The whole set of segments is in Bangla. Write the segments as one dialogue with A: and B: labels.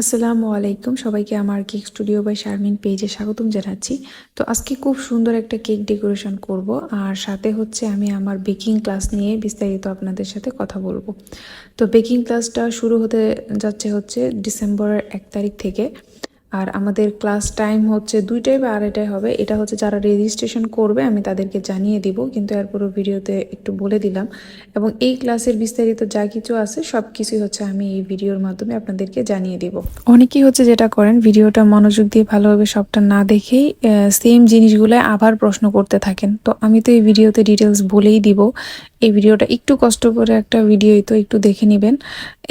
A: আসসালামু আলাইকুম, সবাইকে আমার কেক স্টুডিও বাই শারমিন পেজে স্বাগতম জানাচ্ছি। তো আজকে খুব সুন্দর একটা কেক ডেকোরেশন করব, আর সাথে হচ্ছে আমি আমার বেকিং ক্লাস নিয়ে বিস্তারিত আপনাদের সাথে কথা বলবো। তো বেকিং ক্লাসটা শুরু হতে যাচ্ছে হচ্ছে ডিসেম্বরের 1 তারিখ থেকে। আর আমাদের ক্লাস টাইম হচ্ছে 2টায় বা 2:30টায় হবে। এটা হচ্ছে যারা রেজিস্ট্রেশন করবে আমি তাদেরকে জানিয়ে দিব, কিন্তু এরপরও ভিডিওতে একটু বলে দিলাম। এবং এই ক্লাসের বিস্তারিত যা কিছু আছে সব কিছুই হচ্ছে আমি এই ভিডিওর মাধ্যমে আপনাদেরকে জানিয়ে দিব। অনেকেই হচ্ছে যেটা করেন, ভিডিওটা মনোযোগ দিয়ে ভালোভাবে সবটা না দেখেই সেম জিনিসগুলো আবার প্রশ্ন করতে থাকেন। তো আমি তো এই ভিডিওতে ডিটেলস বলেই দিব। এই ভিডিওটা একটু কষ্ট করে একটা ভিডিওই, তো একটু দেখে নেবেন।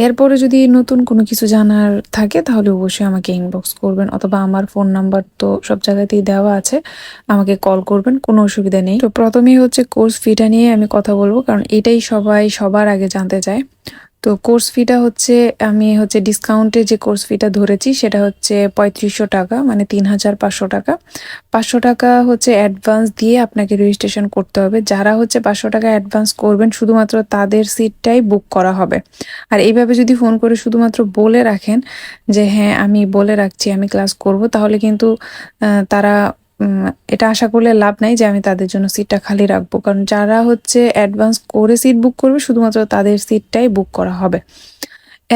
A: এরপরে যদি নতুন কোনো কিছু জানার থাকে তাহলে অবশ্যই আমাকে ইনবক্স করবেন, অথবা আমার ফোন নাম্বার তো সব জায়গাতেই দেওয়া আছে, আমাকে কল করবেন, কোনো অসুবিধা নেই। তো প্রথমেই হচ্ছে কোর্স ফিটা নিয়ে আমি কথা বলবো, কারণ এটাই সবাই সবার আগে জানতে চায়। তো কোর্স ফিটা হচ্ছে, আমি হচ্ছে ডিসকাউন্টে যে কোর্স ফিটা ধরেছি সেটা হচ্ছে 3500 টাকা, মানে 3500 টাকা। 500 টাকা হচ্ছে অ্যাডভান্স দিয়ে আপনাকে রেজিস্ট্রেশন করতে হবে। যারা হচ্ছে 500 টাকা অ্যাডভান্স করবেন শুধুমাত্র তাদের সিটটাই বুক করা হবে। আর এইভাবে যদি ফোন করে শুধুমাত্র বলে রাখেন যে হ্যাঁ আমি বলে রাখছি আমি ক্লাস করব, তাহলে কিন্তু তারা এটা আশা করলে লাভ নাই যে আমি তাদের জন্য সিটটা খালি রাখবো। কারণ যারা হচ্ছে অ্যাডভান্স করে সিট বুক করবে শুধুমাত্র তাদের সিটটাই বুক করা হবে।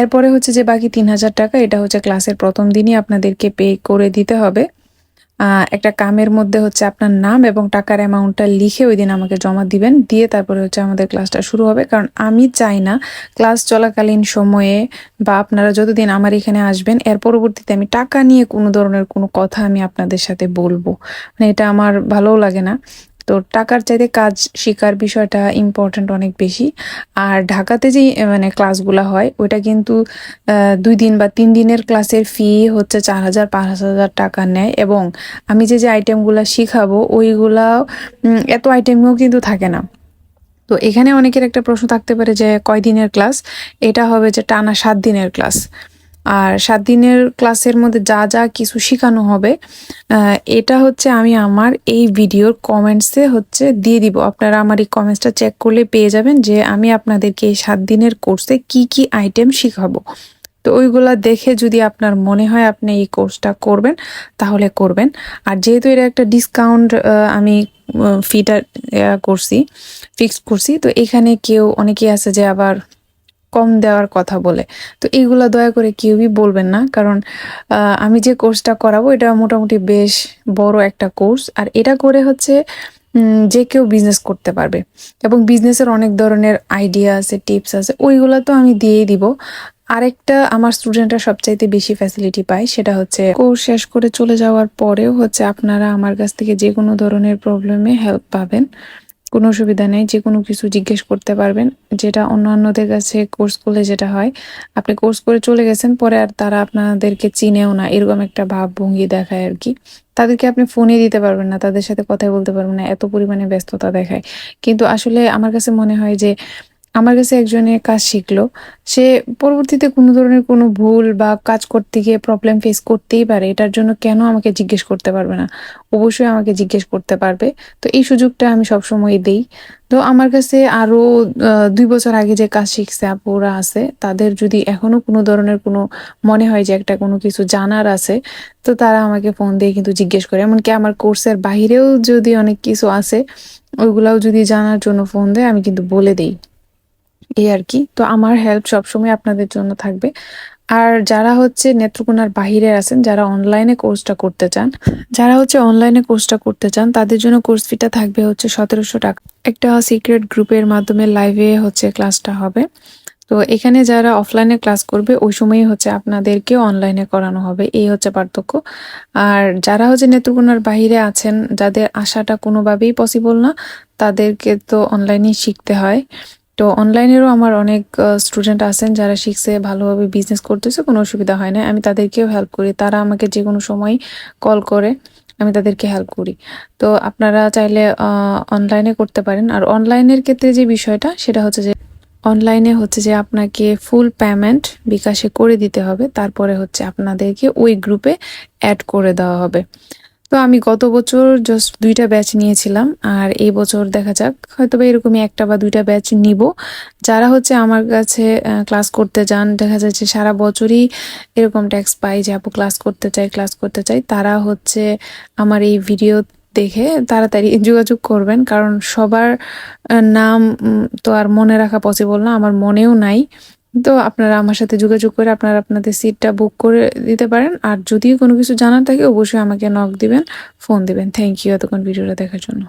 A: এরপরে হচ্ছে যে বাকি 3000 টাকা, এটা হচ্ছে ক্লাসের প্রথম দিনই আপনাদেরকে পে করে দিতে হবে। একটা কামের মধ্যে হচ্ছে আপনার নাম এবং টাকার অ্যামাউন্টটা লিখে ওই দিন আমাকে জমা দিবেন, দিয়ে তারপরে হচ্ছে আমাদের ক্লাসটা শুরু হবে। কারণ আমি চাই না ক্লাস চলাকালীন সময়ে বা আপনারা যতদিন আমার এখানে আসবেন এর পরবর্তীতে আমি টাকা নিয়ে কোনো ধরনের কোনো কথা আমি আপনাদের সাথে বলবো, মানে এটা আমার ভালোও লাগে না। তো টাকার চাইতে কাজ শেখার বিষয়টা ইম্পর্ট্যান্ট অনেক বেশি। আর ঢাকাতে যেই মানে ক্লাসগুলো হয় ওইটা কিন্তু 2 দিন বা 3 দিনের ক্লাসের ফি হচ্ছে 4000-5000 টাকা নেয়। এবং আমি যে যে আইটেমগুলো শিখাবো ওইগুলা এত আইটেমও কিন্তু থাকে না। তো এখানে অনেকের একটা প্রশ্ন থাকতে পারে যে কয়দিনের ক্লাস। এটা হবে যে টানা 7 দিনের ক্লাস। আর 7 দিনের ক্লাসের মধ্যে যা যা কিছু শেখানো হবে এটা হচ্ছে আমি আমার এই ভিডিওর কমেন্টসে হচ্ছে দিয়ে দিব। আপনারা আমার এই কমেন্টসটা চেক করলে পেয়ে যাবেন যে আমি আপনাদেরকে এই 7 দিনের কোর্সে কি কি আইটেম শিখাবো। তো ওইগুলা দেখে যদি আপনার মনে হয় আপনি এই কোর্সটা করবেন তাহলে করবেন। আর যেহেতু এটা একটা ডিসকাউন্ট, আমি ফিটা করছি, ফিক্সড করছি, তো এখানে কেউ অনেকেই আছে যে আবার কম দেওয়ার কথা বলে। তো এইগুলা দয়া করে কেউই বলবেন না, কারণ আমি যে কোর্সটা করাবো এটা মোটামুটি বেশ বড় একটা কোর্স। আর এটা করে হচ্ছে যে কেউ বিজনেস করতে পারবে, এবং বিজনেসের অনেক ধরনের আইডিয়া আছে, টিপস আছে, ওইগুলা তো আমি দিয়েই দিব। আরেকটা আমার স্টুডেন্টরা সবচাইতে বেশি ফ্যাসিলিটি পায়, সেটা হচ্ছে কোর্স শেষ করে চলে যাওয়ার পরেও হচ্ছে আপনারা আমার কাছ থেকে যে কোনো ধরনের প্রবলেমে হেল্প পাবেন। কোনো অসুবিধা নেই, যে কোনো কিছু জিজ্ঞেস করতে পারবেন। যেটা অন্যান্যদের কাছে কোর্স করলে যেটা হয়, আপনি কোর্স করে চলে গেছেন, পরে আর তারা আপনাদেরকে চিনেও না, এরকম একটা ভাবভঙ্গি দেখায় আর কি। তাদেরকে আপনি ফোনে দিতে পারবেন না, তাদের সাথে কথাই বলতে পারবেন না, এত পরিমাণে ব্যস্ততা দেখায়। কিন্তু আসলে আমার কাছে মনে হয় যে আমার কাছে একজনের কাজ শিখলো, সে পরবর্তীতে কোনো ধরনের কোনো ভুল বা কাজ করতে গিয়ে প্রবলেম ফেস করতেই পারে, এটার জন্য কেন আমাকে জিজ্ঞেস করতে পারবে না? অবশ্যই আমাকে জিজ্ঞেস করতে পারবে। তো এই সুযোগটা আমি সবসময় দেই। তো আমার কাছে আরো 2 বছর আগে যে কাজ শিখছে আপুরা আছে, তাদের যদি এখনো কোনো ধরনের কোনো মনে হয় যে একটা কোনো কিছু জানার আছে, তো তারা আমাকে ফোন দিয়ে কিন্তু জিজ্ঞেস করে। এমনকি আমার কোর্সের বাহিরেও যদি অনেক কিছু আছে ওইগুলাও যদি জানার জন্য ফোন দেয় আমি কিন্তু বলে দিই, এই আর কি। তো আমার হেল্প সবসময় আপনাদের জন্য থাকবে। আর যারা হচ্ছে নেত্রকোনার বাহিরে আছেন, যারা অনলাইনে কোর্সটা করতে চান, তাদের জন্য কোর্স ফিটা থাকবে হচ্ছে 1700 টাকা। একটা সিক্রেট গ্রুপের মাধ্যমে লাইভে হচ্ছে ক্লাসটা হবে। তো এখানে যারা অফলাইনে ক্লাস করবে ওই সময়ই হচ্ছে আপনাদেরকে অনলাইনে করানো হবে, এই হচ্ছে পার্থক্য। আর যারা হচ্ছে নেত্রকোনার বাহিরে আছেন, যাদের আসাটা কোনোভাবেই পসিবল না, তাদেরকে তো অনলাইনেই শিখতে হয়। তো অনলাইনেরও আমার অনেক স্টুডেন্ট আছেন যারা শিখছে, ভালোভাবে বিজনেস করতেছে, কোনো অসুবিধা হয় না, আমি তাদেরকেও হেল্প করি। তারা আমাকে যে কোনো সময় কল করে, আমি তাদেরকে হেল্প করি। তো আপনারা চাইলে অনলাইনে করতে পারেন। আর অনলাইনের ক্ষেত্রে যে বিষয়টা সেটা হচ্ছে যে অনলাইনে হচ্ছে যে আপনাকে ফুল পেমেন্ট বিকাশে করে দিতে হবে, তারপরে হচ্ছে আপনাদেরকে ওই গ্রুপে অ্যাড করে দেওয়া হবে। তো আমি গত বছর জাস্ট 2টা ব্যাচ নিয়েছিলাম, আর এই বছর দেখা যাক হয়তো বা এরকমই 1টা বা 2টা ব্যাচ নিব। যারা হচ্ছে আমার কাছে ক্লাস করতে যান, দেখা যাচ্ছে সারা বছরই এরকম ট্যাক্স পাই যে আপু ক্লাস করতে চাই, তারা হচ্ছে আমার এই ভিডিও দেখে তাড়াতাড়ি যোগাযোগ করবেন, কারণ সবার নাম তো আর মনে রাখা পসিবল না, আমার মনেও নাই। তো আপনারা আমার সাথে যোগাযোগ করে আপনারা আপনাদের সিটটা বুক করে দিতে পারেন। আর যদি কোনো কিছু জানার থাকে অবশ্যই আমাকে নক দিবেন, ফোন দিবেন। থ্যাংক ইউ এতক্ষণ ভিডিওটা দেখার জন্য।